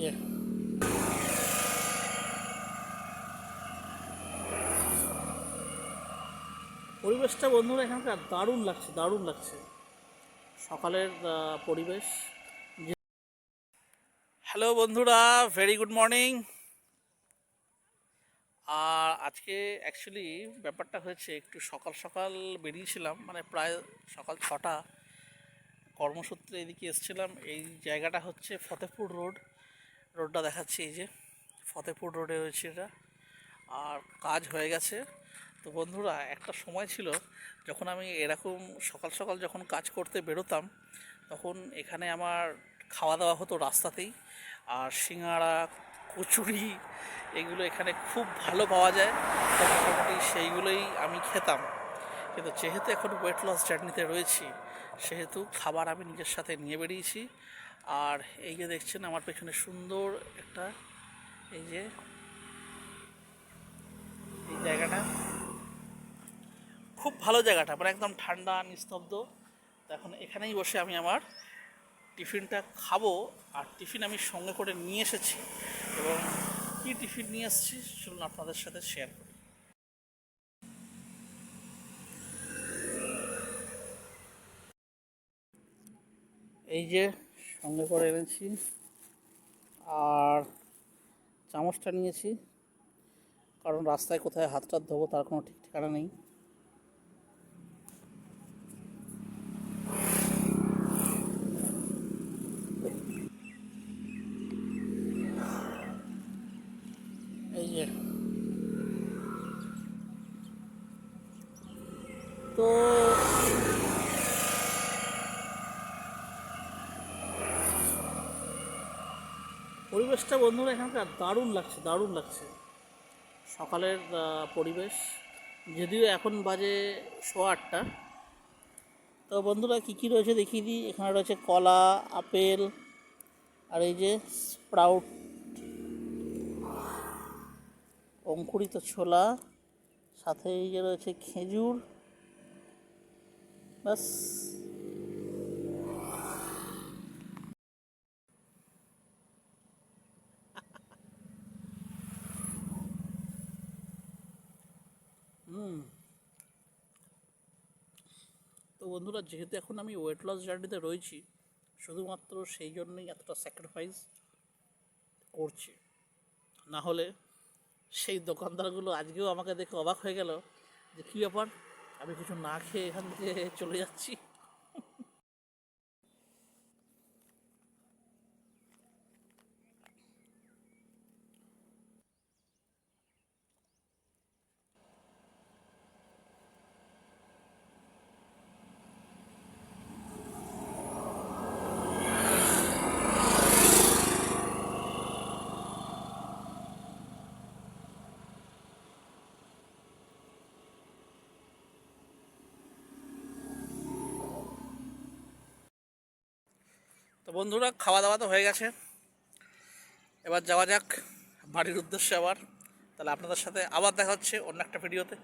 যে পরিবেশটা বন্ধুরা এখানকার দারুণ লাগছে, দারুণ লাগছে সকালের পরিবেশ। হ্যালো বন্ধুরা, ভেরি গুড মর্নিং। আর আজকে অ্যাকচুয়ালি ব্যাপারটা হয়েছে, একটু সকাল সকাল বেরিয়েছিলাম, মানে প্রায় সকাল 6টা, কর্মসূত্রে এদিকে এসেছিলাম। এই জায়গাটা হচ্ছে ফতেপুর রোডটা দেখাচ্ছি, এই যে ফতেপুর রোডে রয়েছে এটা। আর কাজ হয়ে গেছে। তো বন্ধুরা, একটা সময় ছিল যখন আমি এরকম সকাল সকাল যখন কাজ করতে বেরোতাম, তখন এখানে আমার খাওয়া দাওয়া হতো রাস্তাতেই। আর সিঙ্গাড়া, কচুরি, এগুলো এখানে খুব ভালো পাওয়া যায়। তো মোটামুটি সেইগুলোই আমি খেতাম। কিন্তু যেহেতু এখন ওয়েট লস জার্নিতে রয়েছি, সেহেতু খাবার আমি নিজের সাথে নিয়ে বেরিয়েছি। আর এই যে দেখছেন আমার পেছনে সুন্দর একটা, এই যে এই জায়গাটা খুব ভালো, জায়গাটা মানে একদম ঠান্ডা নিস্তব্ধ। তো এখন এখানেই বসে আমি আমার টিফিনটা খাবো। আর টিফিন আমি সঙ্গে করে নিয়ে এসেছি, এবং কী টিফিন নিয়ে এসেছি চলুন আপনাদের সাথে শেয়ার করি। এই যে সঙ্গে করে এনেছি, আর চামচটা নিয়েছি, কারণ রাস্তায় কোথায় হাত টাত ধোবো তার কোনো ঠিক ঠিকানা নেই। এই যে তো পরিবেশটা বন্ধুরা এখানকার দারুণ লাগছে, দারুণ লাগছে সকালের পরিবেশ। যদিও এখন বাজে 8:15। তো বন্ধুরা কী কী রয়েছে দেখিয়ে দিই। এখানে রয়েছে কলা, আপেল, আর এই যে স্প্রাউট, অঙ্কুরিত ছোলা, সাথে এই যে রয়েছে খেজুর। বাস। তো বন্ধুরা, যেহেতু এখন আমি ওয়েট লস জার্নিতে রয়েছি, শুধুমাত্র সেই জন্যই এতটা স্যাক্রিফাইস করছি। না হলে সেই দোকানদারগুলো আজকেও আমাকে দেখে অবাক হয়ে গেল যে কী ব্যাপার, আমি কিছু না খেয়ে এখান থেকে চলে যাচ্ছি। তো বন্ধুরা, খাওয়া দাওয়া তো হয়ে গেছে, এবার যাওয়া যাক বাড়ির উদ্দেশ্যে আবার। তাহলে আপনাদের সাথে আবার দেখা হচ্ছে অন্য একটা ভিডিওতে।